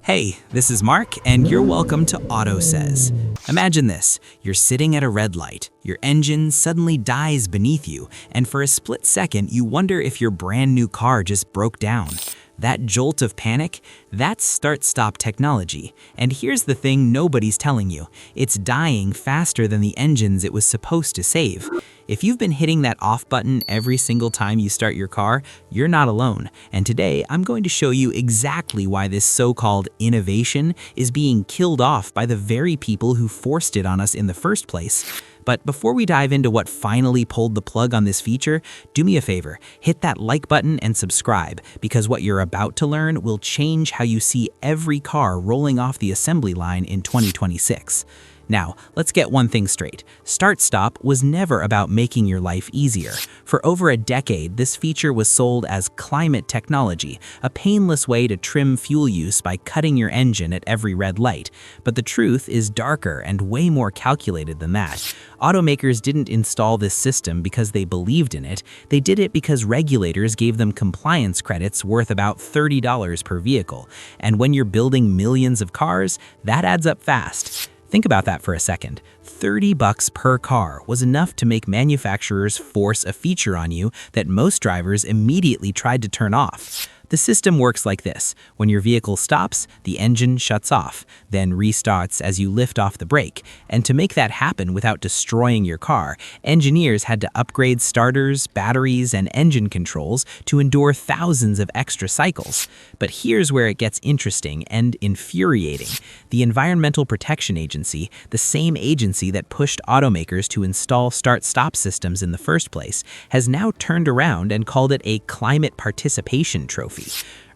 Hey, this is Mark, and you're welcome to AUTOSAYS. Imagine this, you're sitting at a red light, your engine suddenly dies beneath you, and for a split second you wonder if your brand new car just broke down. That jolt of panic, that's start-stop technology. And here's the thing nobody's telling you, it's dying faster than the engines it was supposed to save. If you've been hitting that off button every single time you start your car, you're not alone. And today, I'm going to show you exactly why this so-called innovation is being killed off by the very people who forced it on us in the first place. But before we dive into what finally pulled the plug on this feature, do me a favor, hit that like button and subscribe, because what you're about to learn will change how you see every car rolling off the assembly line in 2026. Now, let's get one thing straight. Start-stop was never about making your life easier. For over a decade, this feature was sold as climate technology, a painless way to trim fuel use by cutting your engine at every red light. But the truth is darker and way more calculated than that. Automakers didn't install this system because they believed in it. They did it because regulators gave them compliance credits worth about $30 per vehicle. And when you're building millions of cars, that adds up fast. Think about that for a second. $30 per car was enough to make manufacturers force a feature on you that most drivers immediately tried to turn off. The system works like this. When your vehicle stops, the engine shuts off, then restarts as you lift off the brake. And to make that happen without destroying your car, engineers had to upgrade starters, batteries, and engine controls to endure thousands of extra cycles. But here's where it gets interesting and infuriating. The Environmental Protection Agency, the same agency that pushed automakers to install start-stop systems in the first place, has now turned around and called it a climate participation trophy.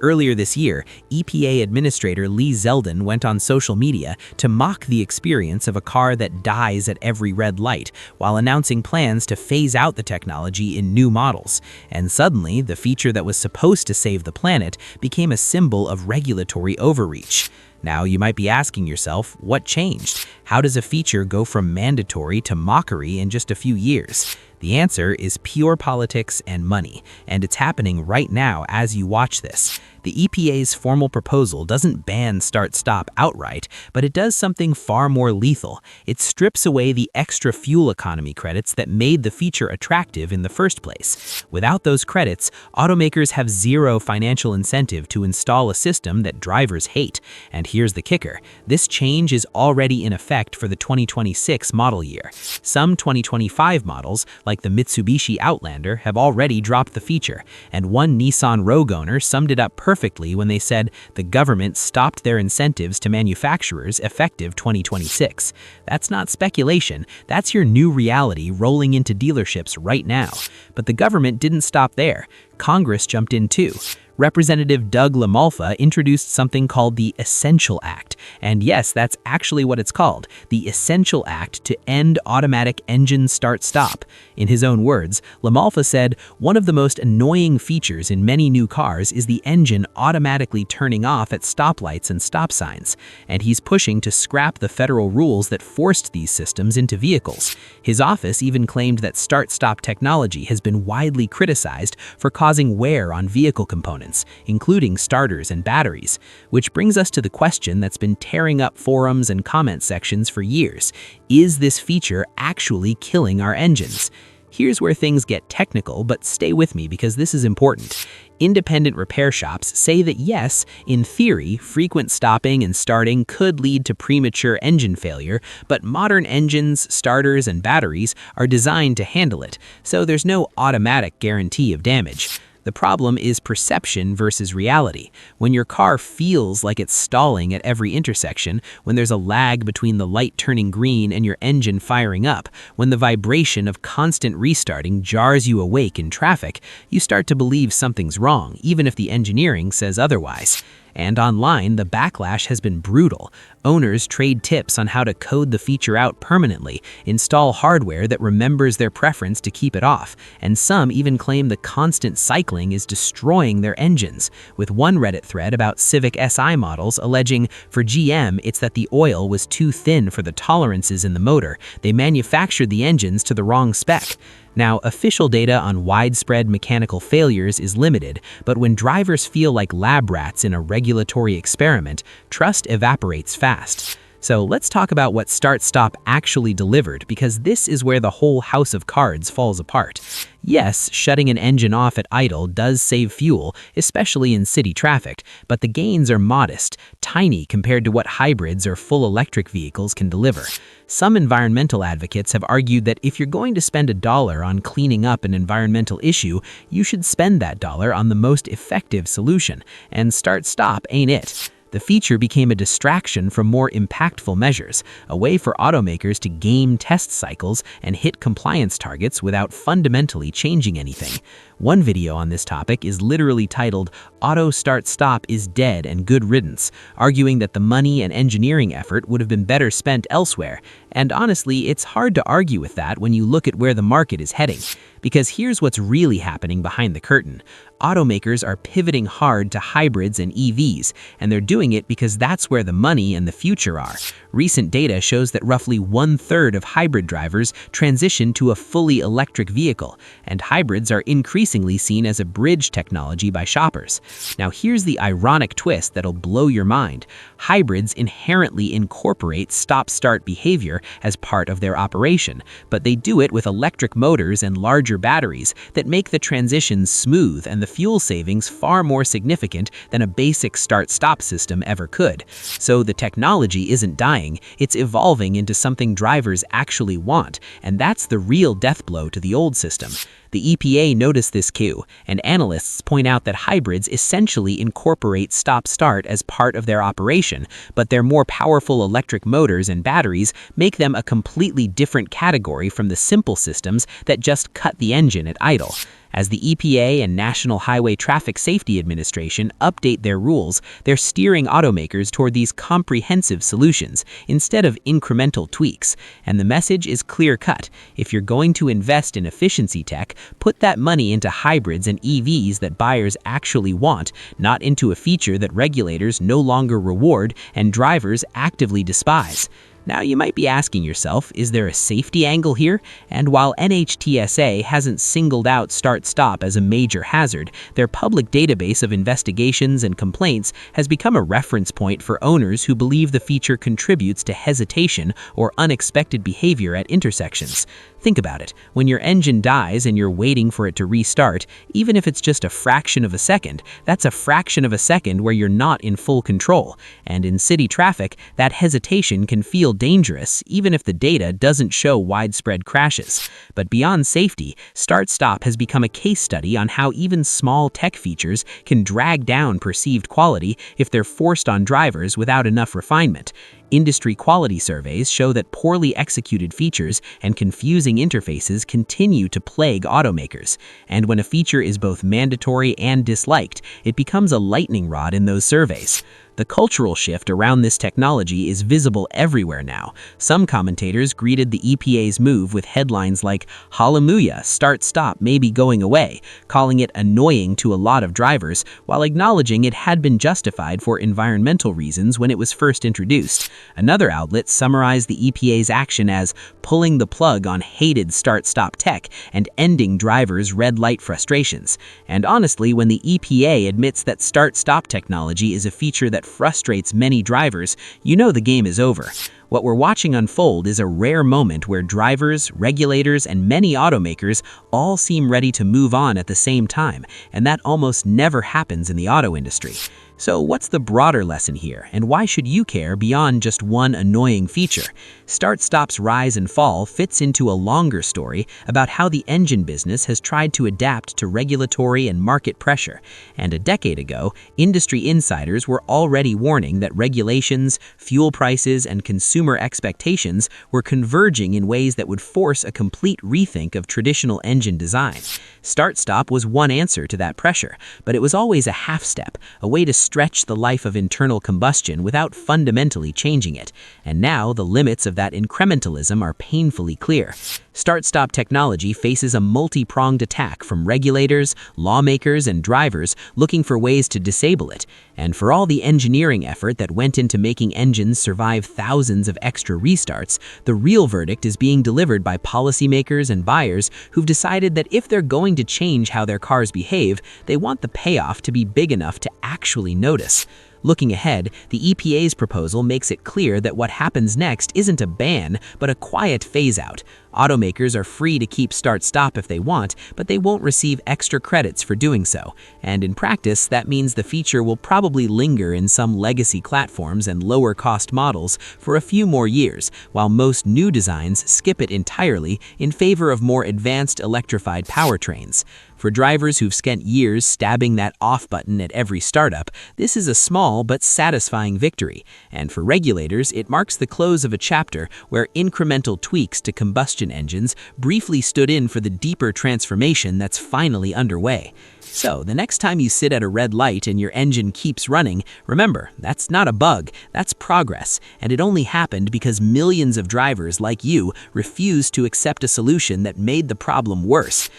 Earlier this year, EPA Administrator Lee Zeldin went on social media to mock the experience of a car that dies at every red light, while announcing plans to phase out the technology in new models. And suddenly, the feature that was supposed to save the planet became a symbol of regulatory overreach. Now, you might be asking yourself, what changed? How does a feature go from mandatory to mockery in just a few years? The answer is pure politics and money, and it's happening right now as you watch this. The EPA's formal proposal doesn't ban start-stop outright, but it does something far more lethal. It strips away the extra fuel economy credits that made the feature attractive in the first place. Without those credits, automakers have zero financial incentive to install a system that drivers hate. And here's the kicker. This change is already in effect for the 2026 model year. Some 2025 models, like the Mitsubishi Outlander, have already dropped the feature, and one Nissan Rogue owner summed it up perfectly when they said the government stopped their incentives to manufacturers effective 2026. That's not speculation, that's your new reality rolling into dealerships right now. But the government didn't stop there. Congress jumped in too. Representative Doug LaMalfa introduced something called the Essential Act. And yes, that's actually what it's called, the Essential Act to end automatic engine start-stop. In his own words, LaMalfa said, "One of the most annoying features in many new cars is the engine automatically turning off at stoplights and stop signs." And he's pushing to scrap the federal rules that forced these systems into vehicles. His office even claimed that start-stop technology has been widely criticized for causing wear on vehicle components, including starters and batteries. Which brings us to the question that's been tearing up forums and comment sections for years. Is this feature actually killing our engines? Here's where things get technical, but stay with me because this is important. Independent repair shops say that yes, in theory, frequent stopping and starting could lead to premature engine failure, but modern engines, starters, and batteries are designed to handle it, so there's no automatic guarantee of damage. The problem is perception versus reality. When your car feels like it's stalling at every intersection, when there's a lag between the light turning green and your engine firing up, when the vibration of constant restarting jars you awake in traffic, you start to believe something's wrong, even if the engineering says otherwise. And online, the backlash has been brutal. Owners trade tips on how to code the feature out permanently, install hardware that remembers their preference to keep it off, and some even claim the constant cycling is destroying their engines, with one Reddit thread about Civic Si models alleging for GM it's that the oil was too thin for the tolerances in the motor. They manufactured the engines to the wrong spec. Now, official data on widespread mechanical failures is limited, but when drivers feel like lab rats in a regulatory experiment, trust evaporates fast. So let's talk about what start-stop actually delivered, because this is where the whole house of cards falls apart. Yes, shutting an engine off at idle does save fuel, especially in city traffic, but the gains are modest, tiny compared to what hybrids or full electric vehicles can deliver. Some environmental advocates have argued that if you're going to spend $1 on cleaning up an environmental issue, you should spend that dollar on the most effective solution, and start-stop ain't it. The feature became a distraction from more impactful measures, a way for automakers to game test cycles and hit compliance targets without fundamentally changing anything. One video on this topic is literally titled "Auto Start Stop is Dead and Good Riddance," arguing that the money and engineering effort would have been better spent elsewhere. And honestly, it's hard to argue with that when you look at where the market is heading. Because here's what's really happening behind the curtain. Automakers are pivoting hard to hybrids and EVs, and they're doing it because that's where the money and the future are. Recent data shows that roughly 1/3 of hybrid drivers transition to a fully electric vehicle, and hybrids are increasingly seen as a bridge technology by shoppers. Now here's the ironic twist that'll blow your mind. Hybrids inherently incorporate stop-start behavior as part of their operation, but they do it with electric motors and larger batteries that make the transition smooth and the fuel savings far more significant than a basic start-stop system ever could. So the technology isn't dying, it's evolving into something drivers actually want, and that's the real death blow to the old system. The EPA noticed this cue, and analysts point out that hybrids essentially incorporate stop-start as part of their operation, but their more powerful electric motors and batteries make them a completely different category from the simple systems that just cut the engine at idle. As the EPA and National Highway Traffic Safety Administration update their rules, they're steering automakers toward these comprehensive solutions instead of incremental tweaks. And the message is clear-cut. If you're going to invest in efficiency tech, put that money into hybrids and EVs that buyers actually want, not into a feature that regulators no longer reward and drivers actively despise. Now you might be asking yourself, is there a safety angle here? And while NHTSA hasn't singled out start-stop as a major hazard, their public database of investigations and complaints has become a reference point for owners who believe the feature contributes to hesitation or unexpected behavior at intersections. Think about it. When your engine dies and you're waiting for it to restart, even if it's just a fraction of a second, that's a fraction of a second where you're not in full control. And in city traffic, that hesitation can feel dangerous, even if the data doesn't show widespread crashes. But beyond safety, start-stop has become a case study on how even small tech features can drag down perceived quality if they're forced on drivers without enough refinement. Industry quality surveys show that poorly executed features and confusing interfaces continue to plague automakers. And when a feature is both mandatory and disliked, it becomes a lightning rod in those surveys. The cultural shift around this technology is visible everywhere now. Some commentators greeted the EPA's move with headlines like, "Hallelujah, start-stop may be going away," calling it annoying to a lot of drivers, while acknowledging it had been justified for environmental reasons when it was first introduced. Another outlet summarized the EPA's action as pulling the plug on hated start-stop tech and ending drivers' red light frustrations. And honestly, when the EPA admits that start-stop technology is a feature that frustrates many drivers, you know the game is over. What we're watching unfold is a rare moment where drivers, regulators, and many automakers all seem ready to move on at the same time, and that almost never happens in the auto industry. So what's the broader lesson here, and why should you care beyond just one annoying feature? Start-stop's rise and fall fits into a longer story about how the engine business has tried to adapt to regulatory and market pressure. And a decade ago, industry insiders were already warning that regulations, fuel prices, and consumer expectations were converging in ways that would force a complete rethink of traditional engine design. Start-stop was one answer to that pressure, but it was always a half step, a way to stretch the life of internal combustion without fundamentally changing it. And now the limits of that incrementalism are painfully clear. Start-stop technology faces a multi-pronged attack from regulators, lawmakers, and drivers looking for ways to disable it. And for all the engineering effort that went into making engines survive thousands of extra restarts, the real verdict is being delivered by policymakers and buyers who've decided that if they're going to change how their cars behave, they want the payoff to be big enough to actually notice. Looking ahead, the EPA's proposal makes it clear that what happens next isn't a ban, but a quiet phase-out. Automakers are free to keep start-stop if they want, but they won't receive extra credits for doing so. And in practice, that means the feature will probably linger in some legacy platforms and lower-cost models for a few more years, while most new designs skip it entirely in favor of more advanced electrified powertrains. For drivers who've spent years stabbing that off button at every startup, this is a small but satisfying victory. And for regulators, it marks the close of a chapter where incremental tweaks to combustion engines briefly stood in for the deeper transformation that's finally underway. So, the next time you sit at a red light and your engine keeps running, remember, that's not a bug, that's progress. And it only happened because millions of drivers like you refused to accept a solution that made the problem worse.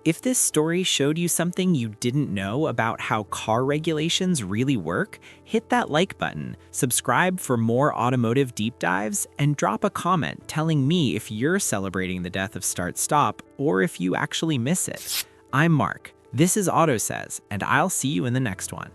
If this story showed you something you didn't know about how car regulations really work, hit that like button, subscribe for more automotive deep dives, and drop a comment telling me if you're celebrating the death of start-stop or if you actually miss it. I'm Mark. This is AUTOSAYS, and I'll see you in the next one.